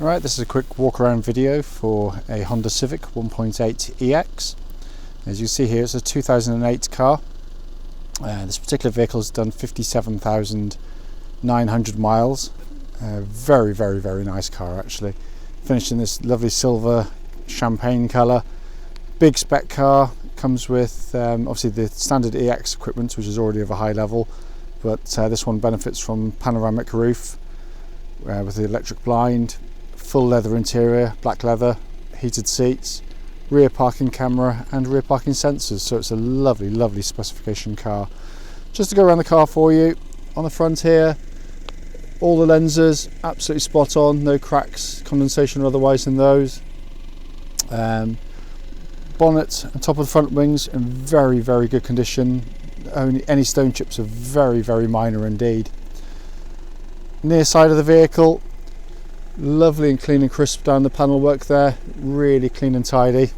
Alright, this is a quick walk around video for a Honda Civic 1.8 EX. As you see here, it's a 2008 car. This particular vehicle has done 57,900 miles. Very nice car actually. Finished in this lovely silver champagne colour. Big spec car. Comes with obviously the standard EX equipment, which is already of a high level, but this one benefits from panoramic roof with the electric blind, full leather interior, black leather, heated seats, rear parking camera and rear parking sensors, so it's a lovely specification car. Just to go around the car for you, on the front here, all the lenses absolutely spot on, no cracks, condensation or otherwise in those. Bonnet and top of the front wings in very good condition. Only any stone chips are very minor indeed. Near side of the vehicle, lovely and clean and crisp down the panel work there, really clean and tidy.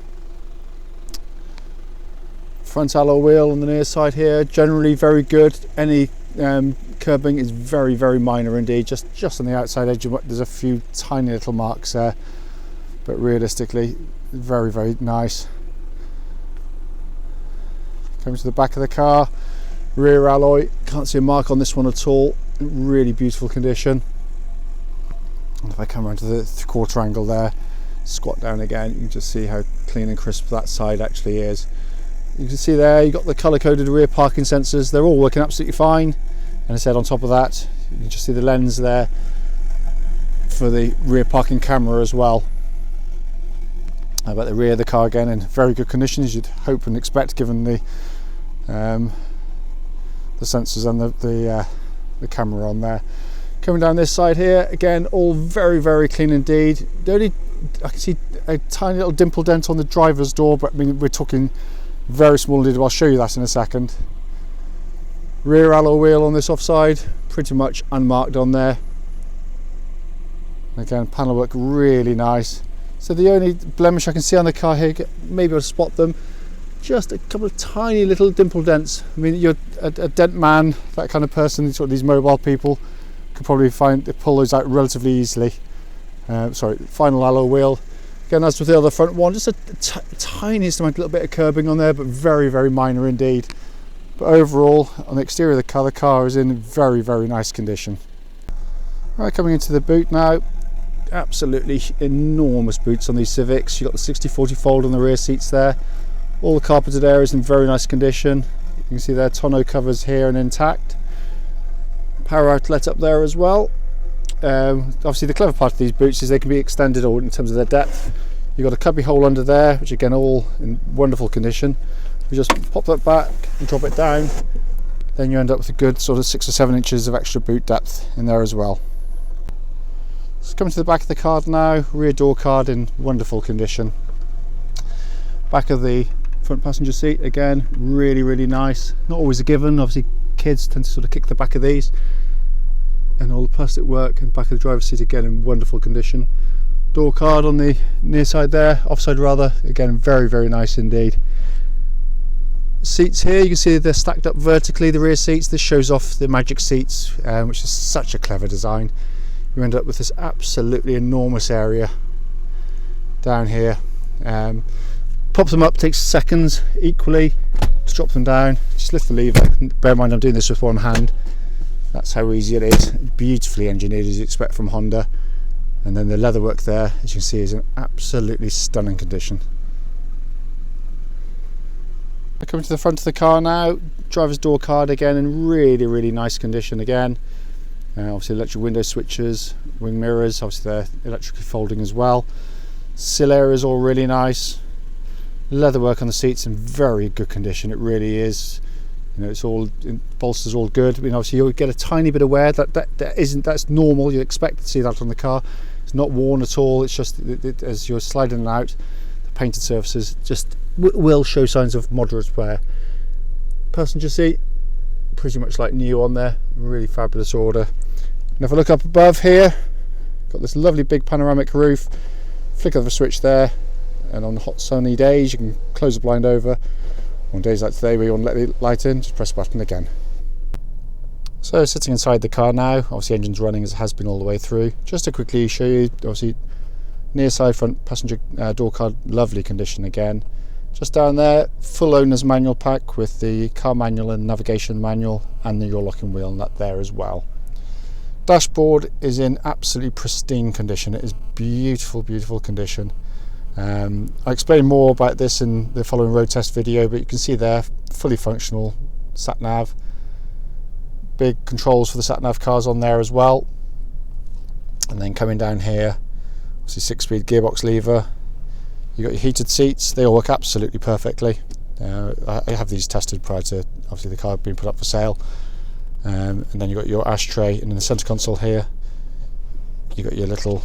Front alloy wheel on the near side here, generally very good. Any curbing is very minor indeed, just on the outside edge. There's a few tiny little marks there, but realistically very nice. Coming to the back of the car, rear alloy, can't see a mark on this one at all, really beautiful condition. And if I come around to the quarter angle there, squat down again, you can just see how clean and crisp that side actually is. You can see there, you've got the colour coded rear parking sensors, they're all working absolutely fine. And I said on top of that, you can just see the lens there for the rear parking camera as well. How about the rear of the car again, in very good condition as you'd hope and expect given the sensors and the camera on there. Coming down this side here, again all very clean indeed. I can see a tiny little dimple dent on the driver's door, but I mean we're talking very small indeed. I'll show you that in a second. Rear alloy wheel on this offside, pretty much unmarked on there. Again, panel work really nice. So the only blemish I can see on the car here, maybe I'll spot them, just a couple of tiny little dimple dents. I mean, you're a dent man, that kind of person, sort of these mobile people, could probably pull those out relatively easily. Sorry, final alloy wheel. Again, as with the other front one, just a tiniest amount, a little bit of curbing on there, but very minor indeed. But overall, on the exterior of the car is in very nice condition. Right, coming into the boot now. Absolutely enormous boots on these Civics. You've got the 60/40 fold on the rear seats there. All the carpeted areas in very nice condition. You can see their tonneau covers here and intact. Power outlet up there as well. Obviously the clever part of these boots is they can be extended or in terms of their depth. You've got a cubby hole under there, which again all in wonderful condition. You just pop that back and drop it down, then you end up with a good sort of 6 or 7 inches of extra boot depth in there as well. Let's come to the back of the car now. Rear door card in wonderful condition. Back of the front passenger seat, again really nice. Not always a given, obviously kids tend to sort of kick the back of these. And all the plastic work and back of the driver's seat again in wonderful condition. Door card on the near side there, offside rather, again very nice indeed. Seats here, you can see they're stacked up vertically, the rear seats. This shows off the magic seats, which is such a clever design. You end up with this absolutely enormous area down here. Pop them up takes seconds equally to drop them down. Just lift the lever. Bear in mind I'm doing this with one hand. That's how easy it is. Beautifully engineered as you expect from Honda. And then the leatherwork there, as you can see, is in absolutely stunning condition. Coming to the front of the car now, driver's door card again in really nice condition again. Obviously electric window switches, wing mirrors, obviously they're electrically folding as well. Sill area is all really nice. Leatherwork on the seats in very good condition, it really is. You know, it's all bolsters all good. I mean, obviously you'll get a tiny bit of wear. That's normal. You expect to see that on the car. It's not worn at all. It's just as you're sliding it out, the painted surfaces just will show signs of moderate wear. Passenger seat, pretty much like new on there. Really fabulous order. And if I look up above here, got this lovely big panoramic roof. Flick of the switch there, and on hot sunny days you can close the blind over. On days like today where you want to let the light in, just press the button again. So sitting inside the car now, obviously the engine's running as it has been all the way through. Just to quickly show you, obviously Near side front passenger door card, lovely condition again. Just down there, full owner's manual pack with the car manual and navigation manual, and the yaw locking wheel nut there as well. Dashboard is in absolutely pristine condition. It is beautiful, beautiful condition. I explain more about this in the following road test video, but you can see there, fully functional sat nav. Big controls for the sat nav cars on there as well. And then coming down here, obviously 6-speed gearbox lever. You've got your heated seats, they all work absolutely perfectly. I have these tested prior to obviously the car being put up for sale. And then you've got your ashtray, and in the centre console here you've got your little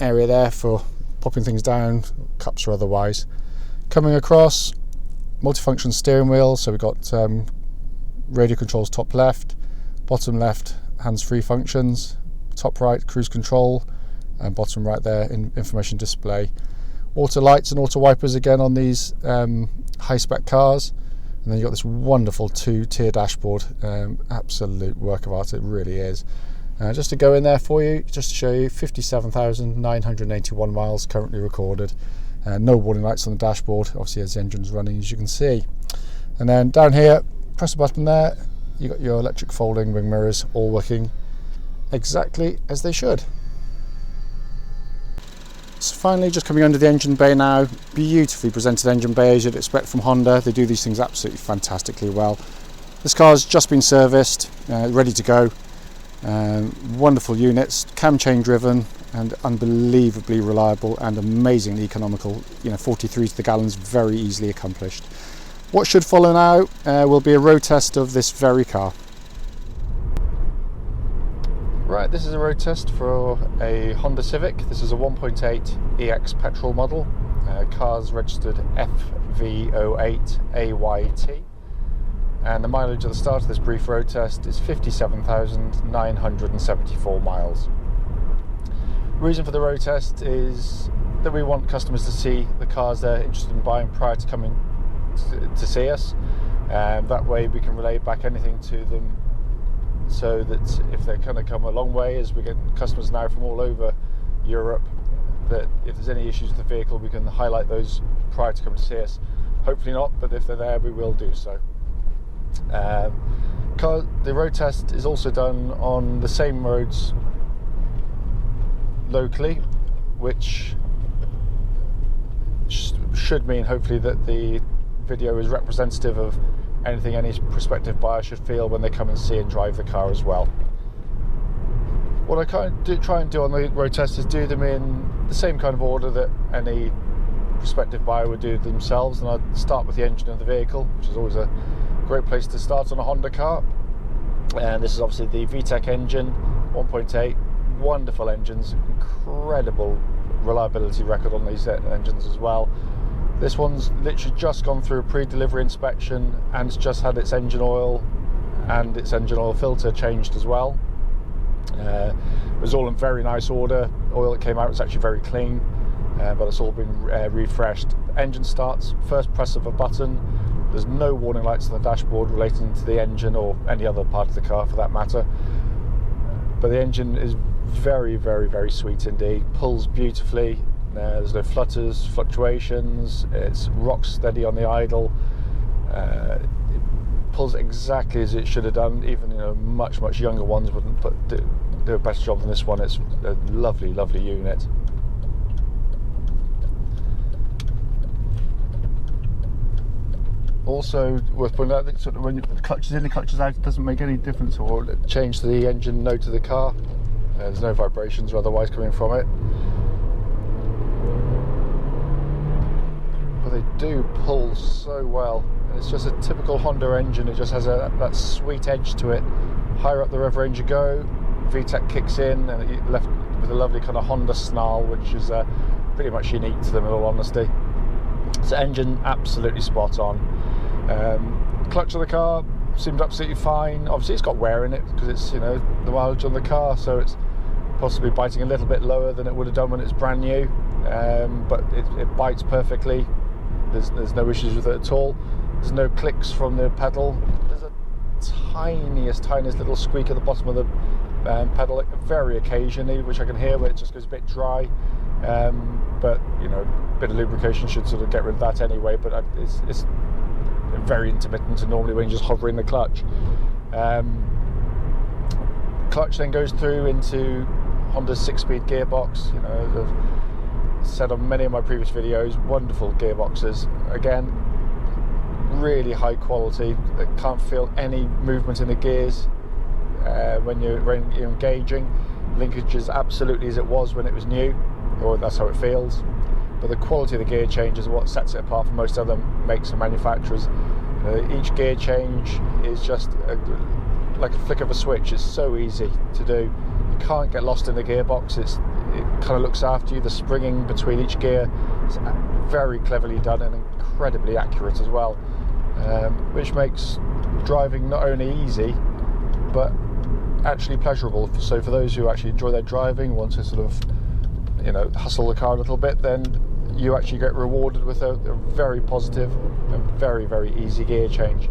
area there for popping things down, cups or otherwise. Coming across, multifunction steering wheel, so we've got radio controls top left, bottom left hands-free functions, top right cruise control, and bottom right there in information display. Auto lights and auto wipers again on these high-spec cars, and then you've got this wonderful 2-tier dashboard. Absolute work of art, it really is. Just to go in there for you, just to show you, 57,981 miles currently recorded. No warning lights on the dashboard, obviously as the engine's running, as you can see. And then down here, press the button there, you've got your electric folding wing mirrors all working exactly as they should. So finally, just coming under the engine bay now, beautifully presented engine bay as you'd expect from Honda. They do these things absolutely fantastically well. This car's just been serviced, ready to go. Wonderful units, cam chain driven and unbelievably reliable and amazingly economical. 43 to the gallons, very easily accomplished. What should follow now will be a road test of this very car. Right, this is a road test for a Honda Civic. This is a 1.8 EX petrol model. Car's registered FV08AYT. And the mileage at the start of this brief road test is 57,974 miles. The reason for the road test is that we want customers to see the cars they're interested in buying prior to coming to see us. That way we can relay back anything to them, so that if they're going to come a long way, as we get customers now from all over Europe, that if there's any issues with the vehicle, we can highlight those prior to coming to see us. Hopefully not, but if they're there, we will do so. The road test is also done on the same roads locally, which should mean hopefully that the video is representative of anything any prospective buyer should feel when they come and see and drive the car as well. What I try and do on the road test is do them in the same kind of order that any prospective buyer would do themselves, and I'd start with the engine of the vehicle, which is always a great place to start on a Honda car. And this is obviously the VTEC engine, 1.8, wonderful engines, incredible reliability record on these engines as well. This one's literally just gone through a pre-delivery inspection and it's just had its engine oil and its engine oil filter changed as well. It was all in very nice order. Oil that came out was actually very clean, but it's all been refreshed. Engine starts, first press of a button. There's no warning lights on the dashboard relating to the engine or any other part of the car for that matter. But the engine is very, very, very sweet indeed. Pulls beautifully. There's no flutters, fluctuations. It's rock steady on the idle. It pulls exactly as it should have done. Even much younger ones wouldn't do a better job than this one. It's a lovely, lovely unit. Also worth pointing out that when the clutch is in, the clutch is out, it doesn't make any difference or change to the engine note of the car. There's no vibrations or otherwise coming from it. But they do pull so well. It's just a typical Honda engine. It just has that sweet edge to it. Higher up the rev range you go, VTEC kicks in, and you're left with a lovely kind of Honda snarl, which is pretty much unique to them in all honesty. So engine absolutely spot on. Clutch of the car seemed absolutely fine. Obviously it's got wear in it because it's the mileage on the car, so it's possibly biting a little bit lower than it would have done when it's brand new, but it bites perfectly. There's no issues with it at all. There's no clicks from the pedal. There's a tiniest little squeak at the bottom of the pedal very occasionally, which I can hear, where it just goes a bit dry. but you know, a bit of lubrication should sort of get rid of that anyway, but it's very intermittent, and normally when you're just hovering the clutch. Clutch then goes through into Honda's 6-speed gearbox. You know, as I've said on many of my previous videos, wonderful gearboxes. Again, really high quality. Can't feel any movement in the gears when you're engaging. Linkage is absolutely as it was when it was new, or that's how it feels. But the quality of the gear change is what sets it apart from most other makes and manufacturers. You know, each gear change is just like a flick of a switch. It's so easy to do. You can't get lost in the gearbox. It kind of looks after you. The springing between each gear is very cleverly done and incredibly accurate as well, which makes driving not only easy but actually pleasurable. So for those who actually enjoy their driving, want to sort of, you know, hustle the car a little bit, then you actually get rewarded with a very positive and very, very easy gear change.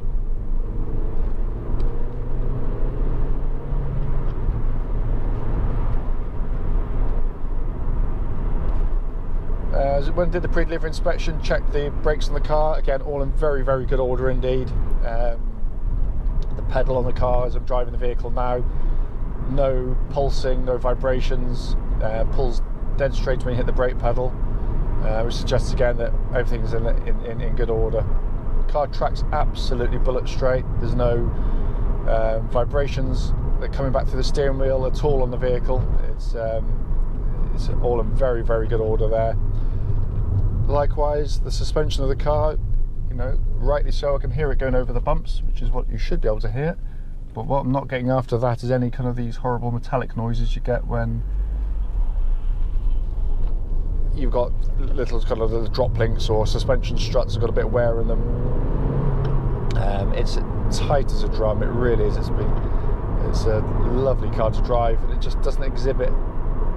When I did the pre-delivery inspection, checked the brakes on the car, again all in very, very good order indeed. The pedal on the car as I'm driving the vehicle now, no pulsing, no vibrations, pulls dead straight when you hit the brake pedal, which suggests again that everything's in good order. The car tracks absolutely bullet straight. There's no vibrations coming back through the steering wheel at all on the vehicle. It's all in very, very good order there. Likewise, the suspension of the car, you know, rightly so, I can hear it going over the bumps, which is what you should be able to hear. But what I'm not getting after that is any kind of these horrible metallic noises you get when you've got little kind of the drop links or suspension struts have got a bit of wear in them. It's tight as a drum, it really is. It's a lovely car to drive, and it just doesn't exhibit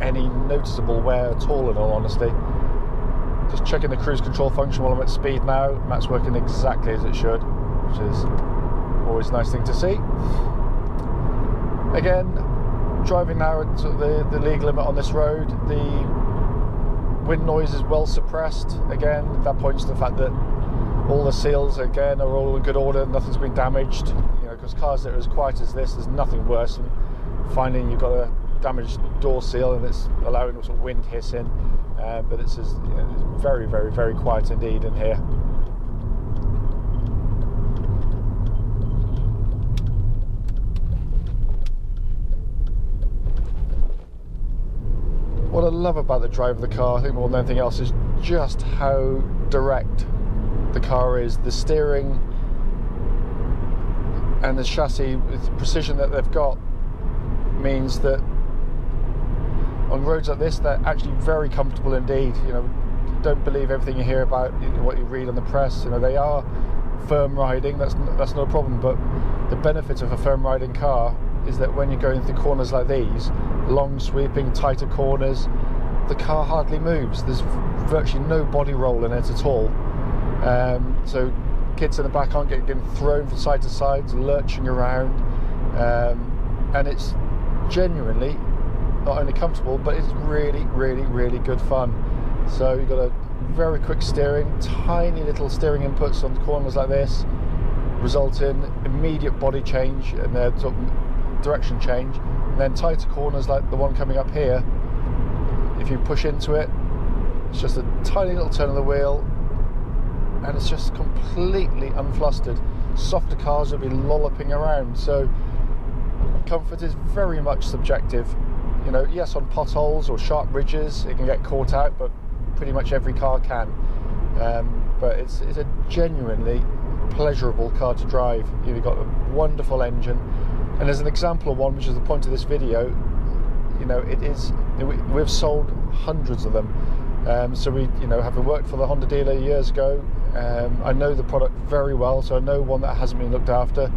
any noticeable wear at all, in all honesty. Just checking the cruise control function while I'm at speed now, and that's working exactly as it should, which is always a nice thing to see. Again, driving now at sort of the legal limit on this road, the wind noise is well suppressed. Again, that points to the fact that all the seals again are all in good order, nothing's been damaged. You know, because cars that are as quiet as this, there's nothing worse than finding you've got a damaged door seal and it's allowing sort of wind hiss in. But it's very, very, very quiet indeed in here. What I love about the drive of the car, I think more than anything else, is just how direct the car is. The steering and the chassis, with the precision that they've got, means that on roads like this, they're actually very comfortable indeed. You know, don't believe everything you hear about what you read on the press. You know, they are firm riding. That's not a problem. But the benefit of a firm riding car is that when you're going through corners like these, long sweeping, tighter corners, the car hardly moves. There's virtually no body roll in it at all. So kids in the back aren't getting thrown from side to side, lurching around, and it's genuinely not only comfortable, but it's really, really, really good fun. So you've got a very quick steering, tiny little steering inputs on corners like this result in immediate body change and sort of direction change, and then tighter corners like the one coming up here, if you push into it, it's just a tiny little turn of the wheel and it's just completely unflustered. Softer cars will be lolloping around, so comfort is very much subjective. You know, yes, on potholes or sharp ridges it can get caught out, but pretty much every car can. But it's a genuinely pleasurable car to drive. You've got a wonderful engine, and as an example of one, which is the point of this video, you know, it is, we've sold hundreds of them. So we, you know, having worked for the Honda dealer years ago, I know the product very well, so I know one that hasn't been looked after,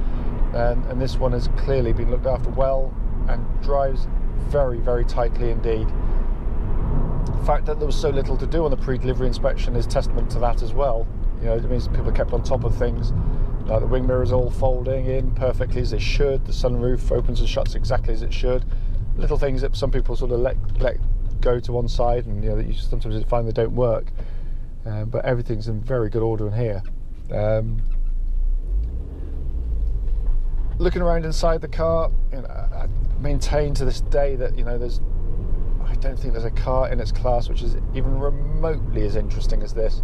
and this one has clearly been looked after well and drives very, very tightly indeed. The fact that there was so little to do on the pre-delivery inspection is testament to that as well. You know, it means people kept on top of things. Like the wing mirrors all folding in perfectly as they should, the sunroof opens and shuts exactly as it should. Little things that some people sort of let go to one side, and you sometimes find they don't work. But everything's in very good order in here. Looking around inside the car, I maintain to this day that I don't think there's a car in its class which is even remotely as interesting as this.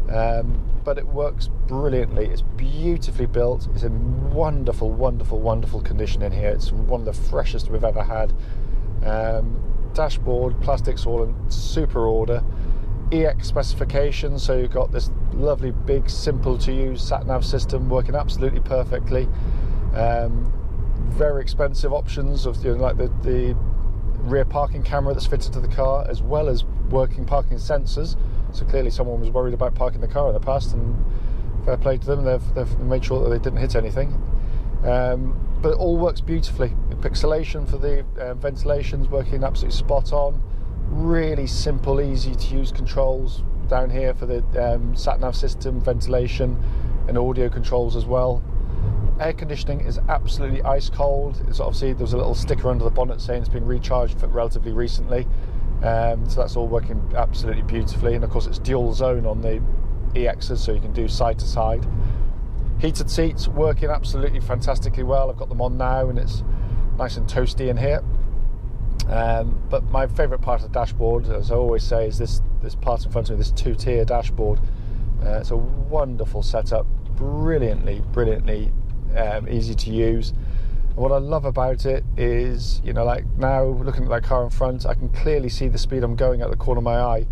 But it works brilliantly. It's beautifully built. It's in wonderful, wonderful, wonderful condition in here. It's one of the freshest we've ever had. Dashboard, plastics all in super order. EX specifications, so you've got this lovely, big, simple to use sat-nav system working absolutely perfectly. Very expensive options of like the rear parking camera that's fitted to the car, as well as working parking sensors. So clearly someone was worried about parking the car in the past, and fair play to them, they've made sure that they didn't hit anything. But it all works beautifully. The pixelation for the ventilation's working absolutely spot on. Really simple, easy to use controls down here for the sat-nav system, ventilation and audio controls as well. Air conditioning is absolutely ice cold. It's obviously, there's a little sticker under the bonnet saying it's been recharged relatively recently, so that's all working absolutely beautifully. And of course it's dual zone on the EXs, so you can do side to side. Heated seats working absolutely fantastically well. I've got them on now and it's nice and toasty in here. But my favourite part of the dashboard, as I always say, is this part in front of me, this two-tier dashboard. It's a wonderful setup, brilliantly easy to use. And what I love about it is, like now looking at that car in front, I can clearly see the speed I'm going at the corner of my eye,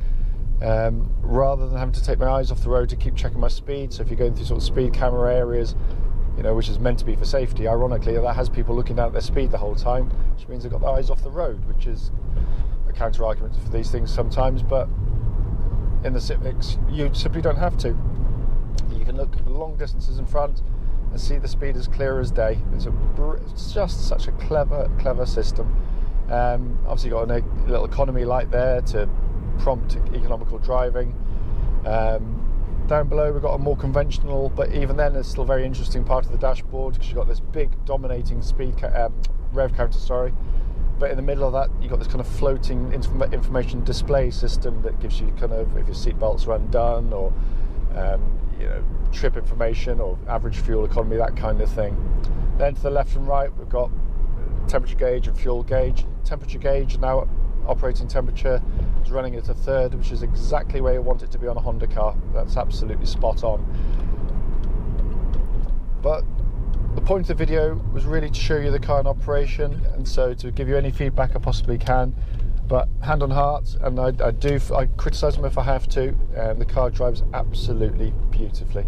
rather than having to take my eyes off the road to keep checking my speed. So if you're going through sort of speed camera areas, which is meant to be for safety, ironically that has people looking down at their speed the whole time, which means they've got their eyes off the road, which is a counter argument for these things sometimes. But in the Civics, you simply don't have to. You can look long distances in front and see the speed as clear as day. It's just such a clever system. Obviously got a little economy light there to prompt economical driving. Down below we've got a more conventional, but even then it's still a very interesting part of the dashboard, because you've got this big dominating rev counter, but in the middle of that you've got this kind of floating information display system that gives you kind of, if your seatbelts are undone, or trip information or average fuel economy, that kind of thing. Then to the left and right we've got temperature gauge and fuel gauge. Temperature gauge now, operating temperature is running at a third, which is exactly where you want it to be on a Honda car. That's absolutely spot on. But the point of the video was really to show you the car in operation, and so to give you any feedback I possibly can. But hand on heart, and I criticise them if I have to, the car drives absolutely beautifully.